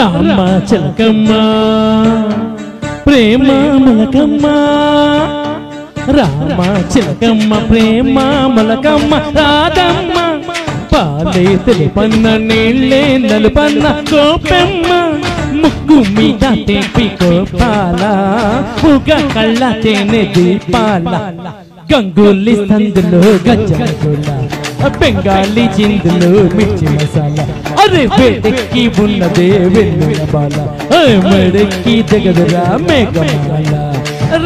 రామ చిలకమ్మ ప్రేమ మొలకమ్మ రామ చిలకమ్మ ప్రేమ మొలకమ్మ రాధమ్మ పాలే తెలుపన్న నీళ్ళే నలుపన్న కోపెమ్మ ముక్కు మీద తెప్పి కోపాల పుగ కళ్ళ తేనె దీపాల గంగూలి సందులో గజ్జల బెంగాలీ చిందులు మిర్చి మసాలా అరే వేడెక్కి ఉన్నదే వెన్నుల బాల మెడెక్కి జగదురా మేఘమాల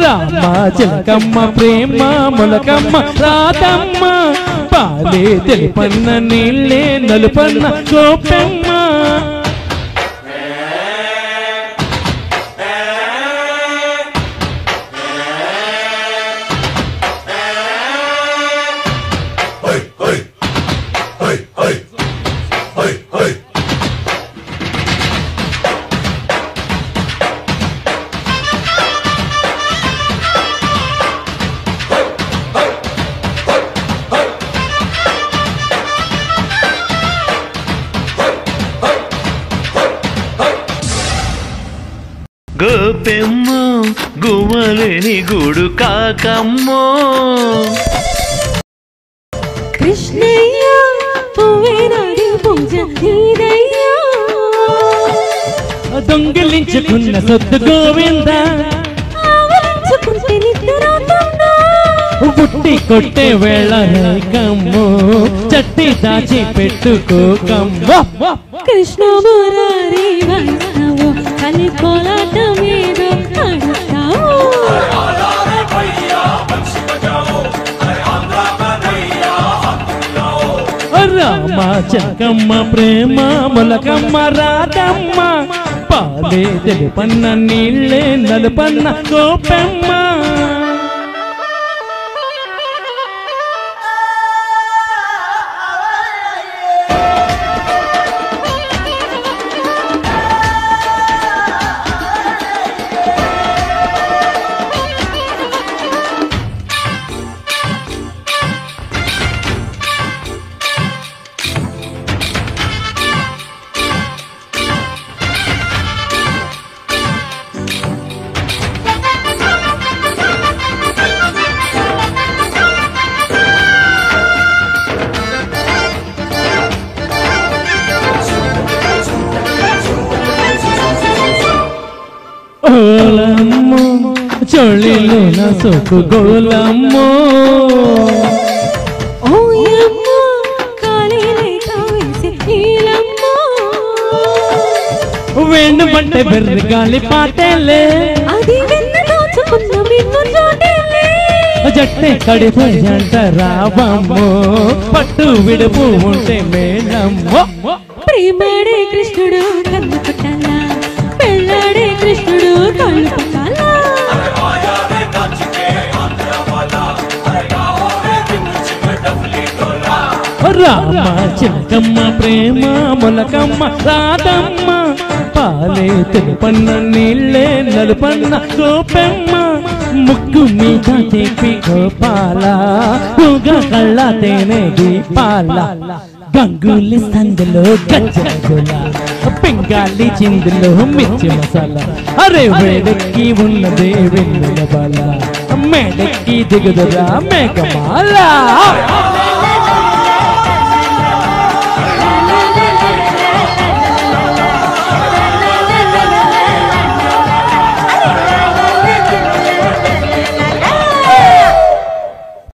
రామ చిలకమ్మ ప్రేమ మొలకమ్మ రాధమ్మ పాలే తెలుపన్న నీళ్ళే నలుపన్న కోపెమ్మ గోపెమ్మో గుమలేని గుడు కాకమ్మో కృష్ణయ్య పువ్వేనాడి పూజ నీదయ్య దొంగిలించుకున్న సొత్తు గోవింద ఆవలించుకుంటే నిద్రపోతుందా బుట్టి కొట్టే వేళ కమ్ము చట్టి దాచి పెట్టుకోకమ్మ కృష్ణ మురారి వైష్ణవు కలి కోలాటమేదో ఆడతావు రామ చిలకమ్మ ప్రేమ మొలకమ్మ రాధమ్మ పాలే తెలుపన్న నీళ్ళే నలుపన్న కోపెమ్మ ఓలమ్మో చొళ్ళిలో నా సొక్కు గోలమ్మో ఓయమ్మో కాలిలే కావేసి నీలమ్మో వెన్ను పంటే బెర్రి గాలి పాటేలే అది వెన్న దాచుకున్న మిన్ను జోడేలే జట్టే కడిపే జంట రావమ్మో పట్టు విడుపు ఉంటే మేళమ్మో ప్రేమాడే కృష్ణుడు కన్ను కొట్టాలా పెళ్ళాడే కృష్ణుడు కళ్ళు పట్టాలా రామ చిలకమ్మ ప్రేమ మొలకమ్మ రాధమ్మ పాలే తెలుపన్న నీళ్ళే నలుపన్న కోపెమ్మ ముక్కు మీద తీపి గోపాల పూగ కళ్ళ తేనె దీపాల గంగూలి సందులో గజ్జల బెంగాలీ చిందులో మిర్చి మసాలా అరే వేడెక్కి ఉన్నదే వెన్నుల బాల మేడెక్కి దిగుదురా మేఘమాల